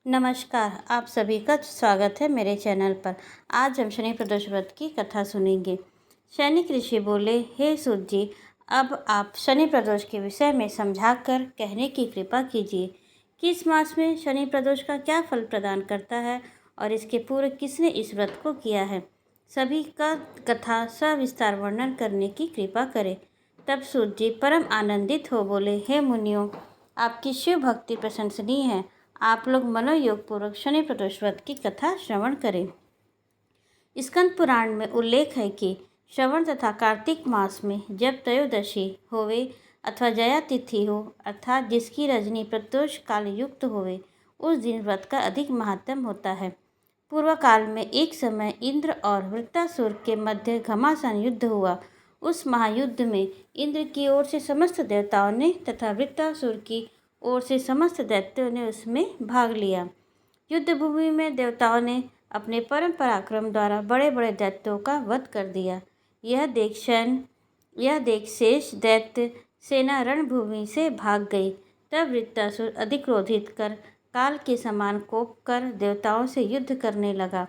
नमस्कार, आप सभी का स्वागत है मेरे चैनल पर। आज हम शनि प्रदोष व्रत की कथा सुनेंगे। शनिक ऋषि बोले, हे सूत जी, अब आप शनि प्रदोष के विषय में समझाकर कहने की कृपा कीजिए कि इस मास में शनि प्रदोष का क्या फल प्रदान करता है और इसके पूर्व किसने इस व्रत को किया है। सभी का कथा सविस्तार वर्णन करने की कृपा करें। तब सूत जी परम आनंदित हो बोले, हे मुनियों, आपकी शिव भक्ति प्रशंसनीय है। आप लोग मनोयोग पूर्वक शनि प्रदोष व्रत की कथा श्रवण करें। स्कंद पुराण में उल्लेख है कि श्रवण तथा कार्तिक मास में जब त्रयोदशी होवे अथवा जया तिथि हो, अर्थात जिसकी रजनी प्रदोष काल युक्त होवे, उस दिन व्रत का अधिक महात्म होता है। पूर्व काल में एक समय इंद्र और वृत्तासुर के मध्य घमासान युद्ध हुआ। उस महायुद्ध में इंद्र की ओर से समस्त देवताओं ने तथा वृत्तासुर की ओर से समस्त दैत्यों ने उसमें भाग लिया। युद्ध भूमि में देवताओं ने अपने परम पराक्रम द्वारा बड़े बड़े दैत्यों का वध कर दिया। यह देख शेष दैत्य सेना रणभूमि से भाग गई। तब वृत्तासुर अधिक क्रोधित कर काल के समान कोप कर देवताओं से युद्ध करने लगा।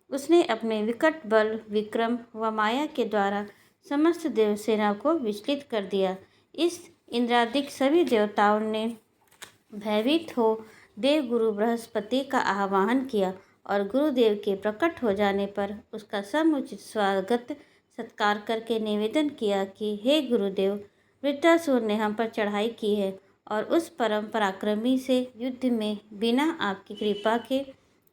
उसने अपने विकट बल, विक्रम व माया के द्वारा समस्त देवसेना को विचलित कर दिया। इस इंद्रादिक सभी देवताओं ने भयभीत हो देवगुरु बृहस्पति का आह्वान किया और गुरुदेव के प्रकट हो जाने पर उसका समुचित स्वागत सत्कार करके निवेदन किया कि हे गुरुदेव, वृत्तासुर ने हम पर चढ़ाई की है और उस परम पराक्रमी से युद्ध में बिना आपकी कृपा के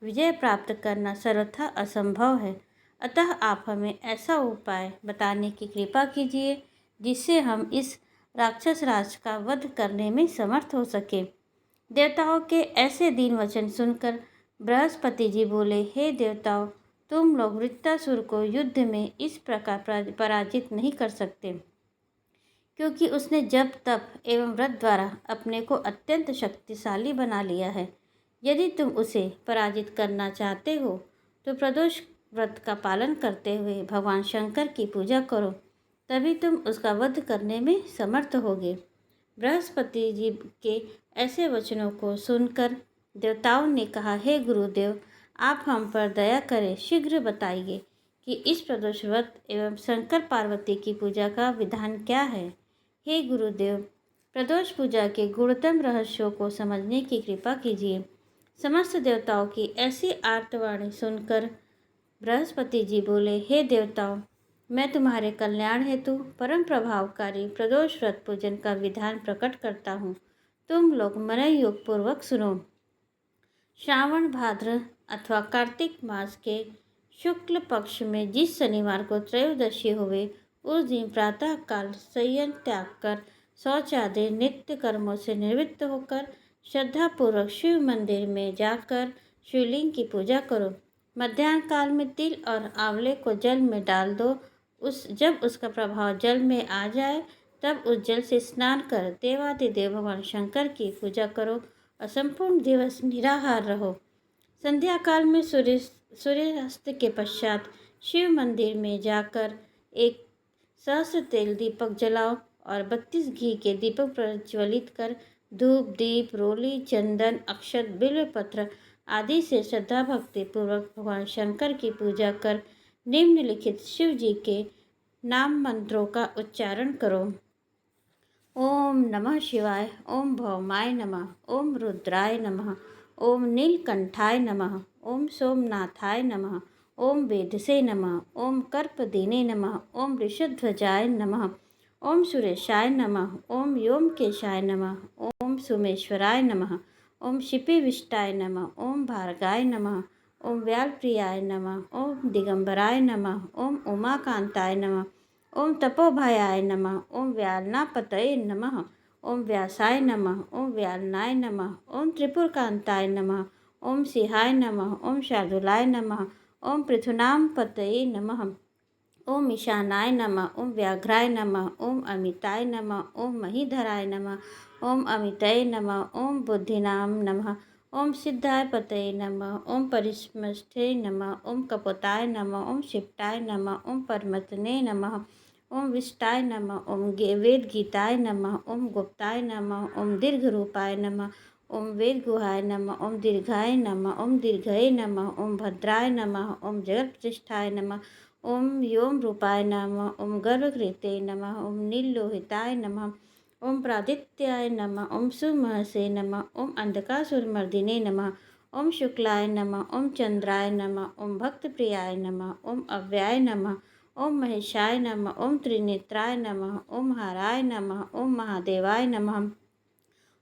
विजय प्राप्त करना सर्वथा असंभव है। अतः आप हमें ऐसा उपाय बताने की कृपा कीजिए जिससे हम इस राक्षस राज का वध करने में समर्थ हो सके। देवताओं के ऐसे दीन वचन सुनकर बृहस्पति जी बोले, हे देवताओं, तुम लोग वृत्तासुर को युद्ध में इस प्रकार पराजित नहीं कर सकते, क्योंकि उसने जप तप एवं व्रत द्वारा अपने को अत्यंत शक्तिशाली बना लिया है। यदि तुम उसे पराजित करना चाहते हो तो प्रदोष व्रत का पालन करते हुए भगवान शंकर की पूजा करो, तभी तुम उसका वध करने में समर्थ होगे। बृहस्पति जी के ऐसे वचनों को सुनकर देवताओं ने कहा, हे गुरुदेव, आप हम पर दया करें, शीघ्र बताइए कि इस प्रदोष व्रत एवं शंकर पार्वती की पूजा का विधान क्या है। हे गुरुदेव, प्रदोष पूजा के गुणतम रहस्यों को समझने की कृपा कीजिए। समस्त देवताओं की ऐसी आर्तवाणी सुनकर बृहस्पति जी बोले, हे देवताओं, मैं तुम्हारे कल्याण हेतु परम प्रभावकारी प्रदोष व्रत पूजन का विधान प्रकट करता हूँ। तुम लोग मनोयोग पूर्वक सुनो। श्रावण भाद्र अथवा कार्तिक मास के शुक्ल पक्ष में जिस शनिवार को त्रयोदशी हुए, उस दिन प्रातः काल संयम त्याग कर शौच आदि नित्य कर्मों से निवृत्त होकर श्रद्धापूर्वक शिव मंदिर में जाकर शिवलिंग की पूजा करो। मध्याह्न काल में तिल और आंवले को जल में डाल दो। जब उसका प्रभाव जल में आ जाए, तब उस जल से स्नान कर देवादिदेव भगवान शंकर की पूजा करो और संपूर्ण दिवस निराहार रहो। संध्या काल में सूर्यास्त के पश्चात शिव मंदिर में जाकर एक सहस्त्र तेल दीपक जलाओ और 32 घी के दीपक प्रज्वलित कर धूप, दीप, रोली, चंदन, अक्षत, बिल्वपत्र आदि से श्रद्धा भक्ति पूर्वक भगवान शंकर की पूजा कर निम्नलिखित शिव जी के नाम मंत्रों का उच्चारण करो। ओम नमः शिवाय, ओम भौमाय नमः, ओम रुद्राय नमः, ओम नीलकंठाय नमः, ओम सोमनाथाय नमः, ओम वेदसे नमः, ओम कर्पदीने नमः, ओम वृषध्वजाय नमः, ओम सुरेशाय नमः, ओम व्योमकेशाय नमः, ओम सोमेश्वराय नमः, ओम शिपिविष्टाय नमः, ओम भार्गाय नमः, ओम व्यालप्रियाय नमः, ओम दिगंबराय नमः, ओम उमाकांताय नमः, ओम तपोभयाय नमः, ओम व्यालनापतये नमः, ओम व्यासाय नमः, ओम व्यालनाय नमः, ओम त्रिपुरकांताय नमः, ओम सिंहाय नमः, ओम शार्दूलाय नमः, ओम पृथुनामपतये नमः, ओम ईशानाय नमः, ओम व्याघ्राय नमः, ओम अमिताय नमः, ओम महीधराय नमः, ओम अमितये नमः, ओम बुद्धिनाम नमः, ओम सिद्धाय पतये नमः, ओम परिस्मष्टे नमः, ओम कपोताय नमः, ओम शिष्टाय नमः, ओम परमतने नमः, ओम विष्टाय नमः, ओम वेद गीताय नमः, ओम गुप्ताय नमः, ओम दीर्घरूपाय नमः, ओम वेद गुहाय नमः, ओम दीर्घाय नमः, ओम दीर्घये नमः, ओम भद्राय नमः, ओम जगत प्रतिष्ठाय नमः, ओम व्योम रूपाय नमः, ओम गर्भकृते नमः, ओम नीललोहिताय नमः, ओम प्रादित्याय नमः, ओम सुमहसे नमः, ओम अंधकासुरमर्दिने नमः, ओम शुक्लाय नमः, ओम चंद्राय नमः, ओम भक्तप्रियाय नमः, ओम अव्याय नमः, ओम महेशाय नमः, ओम त्रिनेत्राय नमः, ओम हाराय नमः, ओम महादेवाय नमः,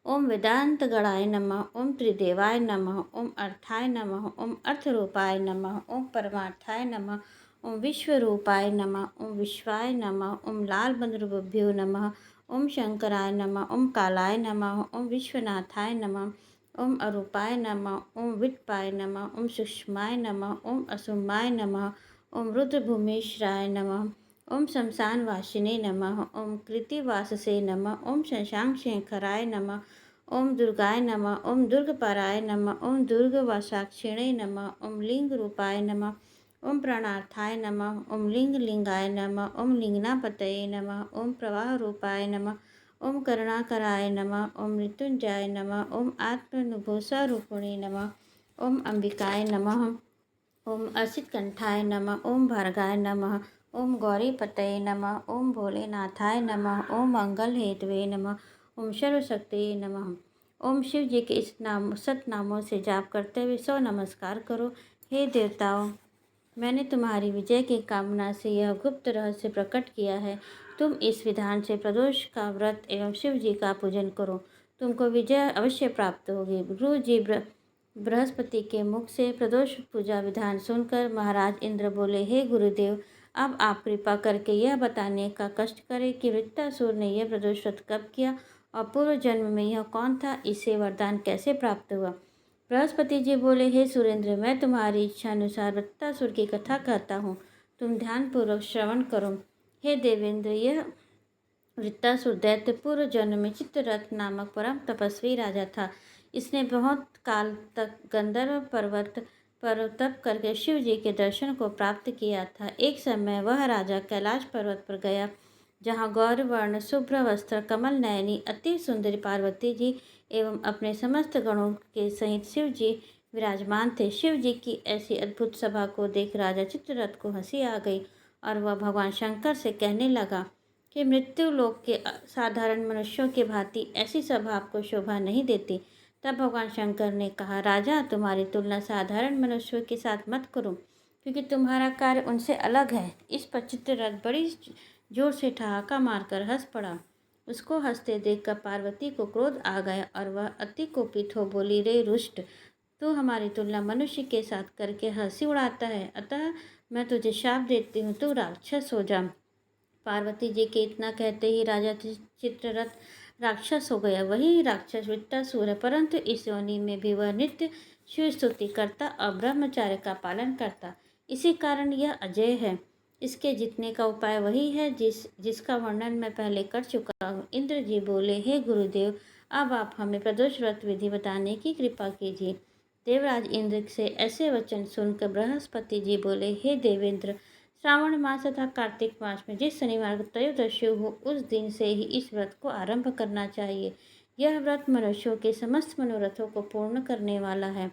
ओम वेदांतगणाय नमः, ओम त्रिदेवाय नमः, ओम अर्थाय नमः, ओम अर्थरूपाय नमः, ओम परमार्थाय नमः, ओम विश्वरूपाय नमः, ओम विश्वाय नमः, ओम लालबंधुभ्यो नमः, ओम शंकराय नमः, ओम कालाय नमः, ओम विश्वनाथाय नमः, ओम अरूपाय नमः, ओम विटपाय नमः, ओम सूक्ष्माय नमः, ओम असुमाय नमः, ओम रुद्रभूमेश्वराय नमः, ओम शमशान वासिने नमः, ओम कृतिवाससे नमः, ओम शशांक शेखराय नमः, ओम दुर्गाय नमः, ओम दुर्गपाराय नमः, ओम दुर्गवासाक्षिणे नमः, ओम लिंग रूपाय नमः, ओम प्राणार्थाय नमः, ओम लिंग लिंगाय नमः, ओम लिंगनापतये नमः, ओम प्रवाह रूपाय नमः, ओम करुणाकराय नमः, ओम मृत्युंजय नमः, ओम आत्मनुभूषा रूपिणे नमः, ओम अंबिकाय नमः, ओम असित कंठाय नमः, ओम भर्गाय नमः, ओम गौरीपतये नमः, ओम भोलेनाथाय नमः, ओम मंगल हेतवे नमः, ओम सर्वशक्ति नमः। ओम शिव जी के इस नाम सतनामों से जाप करते हुए 100 नमस्कार करो। हे देवताओं, मैंने तुम्हारी विजय की कामना से यह गुप्त रहस्य प्रकट किया है। तुम इस विधान से प्रदोष का व्रत एवं शिव जी का पूजन करो, तुमको विजय अवश्य प्राप्त होगी। गुरु जी बृहस्पति के मुख से प्रदोष पूजा विधान सुनकर महाराज इंद्र बोले, हे गुरुदेव, अब आप कृपा करके यह बताने का कष्ट करें कि वृत्तासुर ने यह प्रदोष व्रत कब किया और पूर्व जन्म में यह कौन था, इसे वरदान कैसे प्राप्त हुआ। बृहस्पति जी बोले, हे सुरेंद्र, मैं तुम्हारी इच्छा अनुसार वृत्तासुर की कथा कहता हूँ, तुम ध्यानपूर्वक श्रवण करो। हे देवेंद्र, यह वृत्तासुर दैत्य पूर्व जन्म में चित्ररथ नामक परम तपस्वी राजा था। इसने बहुत काल तक गंधर्व पर्वत पर तप करके शिव जी के दर्शन को प्राप्त किया था। एक समय वह राजा कैलाश पर्वत पर गया, जहाँ गौरवर्ण शुभ्र वस्त्र कमल नयनी अति सुंदरी पार्वती जी एवं अपने समस्त गणों के सहित शिव जी विराजमान थे। शिव जी की ऐसी अद्भुत सभा को देख राजा चित्ररथ को हंसी आ गई और वह भगवान शंकर से कहने लगा कि मृत्यु लोक के साधारण मनुष्यों के भांति ऐसी सभा आपको शोभा नहीं देती। तब भगवान शंकर ने कहा, राजा, तुम्हारी तुलना साधारण मनुष्यों के साथ मत करो, क्योंकि तुम्हारा कार्य उनसे अलग है। इस पर चित्ररथ बड़ी जोर से ठहाका मारकर हंस पड़ा। उसको हंसते देखकर पार्वती को क्रोध आ गया और वह अति कुपित हो बोली, रे रुष्ट, तू हमारी तुलना मनुष्य के साथ करके हंसी उड़ाता है, अतः मैं तुझे शाप देती हूँ, तू राक्षस हो जा। पार्वती जी के इतना कहते ही राजा चित्ररथ राक्षस हो गया। वही राक्षस वृत्तासुर है, परंतु इस योनि में भी वह नित्य शिव स्तुति करता और ब्रह्मचार्य का पालन करता। इसी कारण यह अजय है। इसके जीतने का उपाय वही है जिसका वर्णन मैं पहले कर चुका हूँ। इंद्र जी बोले, हे गुरुदेव, अब आप हमें प्रदोष व्रत विधि बताने की कृपा कीजिए। देवराज इंद्र से ऐसे वचन सुनकर बृहस्पति जी बोले, हे देवेंद्र, श्रावण मास तथा कार्तिक मास में जिस शनिवार को त्रयोदशी हो, उस दिन से ही इस व्रत को आरंभ करना चाहिए। यह व्रत मनुष्यों के समस्त मनोरथों को पूर्ण करने वाला है।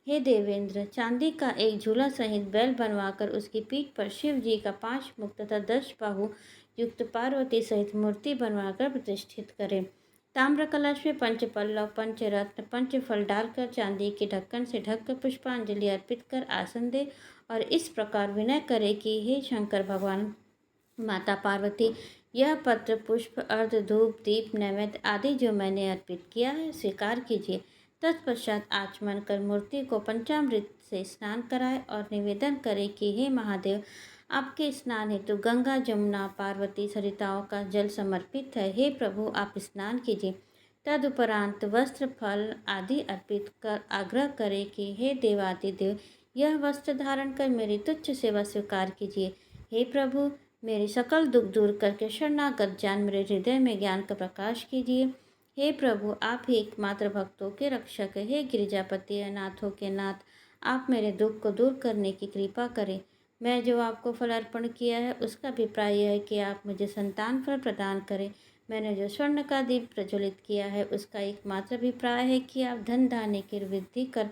हे देवेंद्र, चांदी का एक झूला सहित बैल बनवाकर उसकी पीठ पर शिव जी का 5 मुख तथा 10 बाहु युक्त पार्वती सहित मूर्ति बनवाकर प्रतिष्ठित करें। ताम्र कलश में पंचपल्लव, पंचरत्न, पंचफल डालकर चांदी के ढक्कन से ढककर पुष्पांजलि अर्पित कर आसन दे और इस प्रकार विनय करे कि हे शंकर भगवान, माता पार्वती, यह पत्र, पुष्प, अर्ध, धूप, दीप, नैवेद्य आदि जो मैंने अर्पित किया है स्वीकार कीजिए। तत्पश्चात आचमन कर मूर्ति को पंचामृत से स्नान कराए और निवेदन करे कि हे महादेव, आपके स्नान हेतु गंगा, जमुना, पार्वती, सरिताओं का जल समर्पित है। हे प्रभु, आप स्नान कीजिए। तदुपरांत वस्त्र, फल आदि अर्पित कर आग्रह करे कि हे देवादिदेव, यह वस्त्र धारण कर मेरी तुच्छ सेवा स्वीकार कीजिए। हे प्रभु, मेरे सकल दुख दूर करके शरणागत जान मेरे हृदय में ज्ञान का प्रकाश कीजिए। हे प्रभु, आप ही एकमात्र भक्तों के रक्षक हैं। हे गिरिजापति, अनाथों के नाथ, आप मेरे दुख को दूर करने की कृपा करें। मैं जो आपको फल अर्पण किया है उसका अभिप्राय यह है कि आप मुझे संतान फल प्रदान करें। मैंने जो स्वर्ण का दीप प्रज्वलित किया है उसका एकमात्र अभिप्राय है कि आप धन धान्य की वृद्धि कर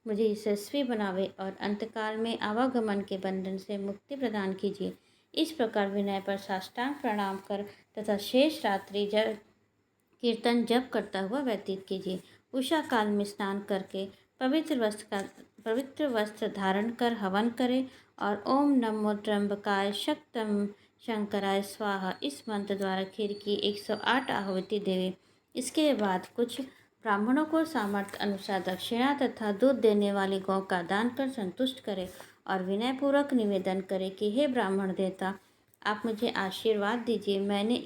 मुझे यशस्वी बनावे और अंतकाल में आवागमन के बंधन से मुक्ति प्रदान कीजिए। इस प्रकार विनय पर साष्टांग प्रणाम कर तथा शेष रात्रि कीर्तन जप करता हुआ व्यतीत कीजिए। उषा काल में स्नान करके पवित्र वस्त्र धारण कर हवन करें और ओम नमो त्र्यंबकाय शक्तम शंकराय स्वाहा इस मंत्र द्वारा खीर की 108 आहुति देवें। इसके बाद कुछ ब्राह्मणों को सामर्थ्य अनुसार दक्षिणा तथा दूध देने वाली गौ का दान कर संतुष्ट करें और विनयपूर्वक निवेदन करें कि हे ब्राह्मण देवता, आप मुझे आशीर्वाद दीजिए। मैंने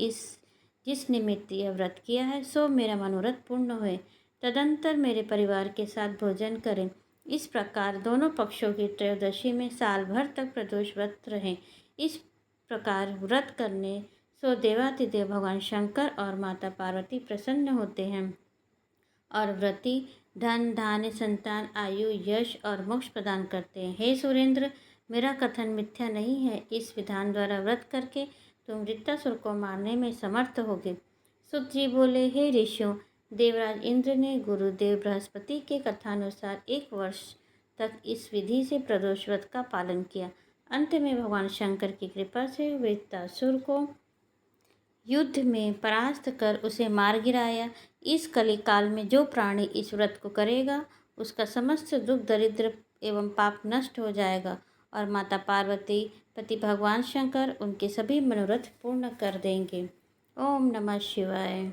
जिस निमित्त यह व्रत किया है सो मेरा मनोरथ पूर्ण हुए। तदंतर मेरे परिवार के साथ भोजन करें। इस प्रकार दोनों पक्षों की त्रयोदशी में साल भर तक प्रदोष व्रत रहें। इस प्रकार व्रत करने सो देवातिदेव भगवान शंकर और माता पार्वती प्रसन्न होते हैं और व्रती धन धान्य संतान आयु यश और मोक्ष प्रदान करते हैं। हे सुरेंद्र, मेरा कथन मिथ्या नहीं है। इस विधान द्वारा व्रत करके तुम वृत्तासुर को मारने में समर्थ होगे। सुत जी बोले, हे ऋषियों, देवराज इंद्र ने गुरुदेव बृहस्पति के कथानुसार 1 वर्ष तक इस विधि से प्रदोष व्रत का पालन किया। अंत में भगवान शंकर की कृपा से वृत्तासुर को युद्ध में परास्त कर उसे मार गिराया। इस कली काल में जो प्राणी इस व्रत को करेगा उसका समस्त दुख दरिद्र एवं पाप नष्ट हो जाएगा और माता पार्वती पति भगवान शंकर उनके सभी मनोरथ पूर्ण कर देंगे। ओम नमः शिवाय।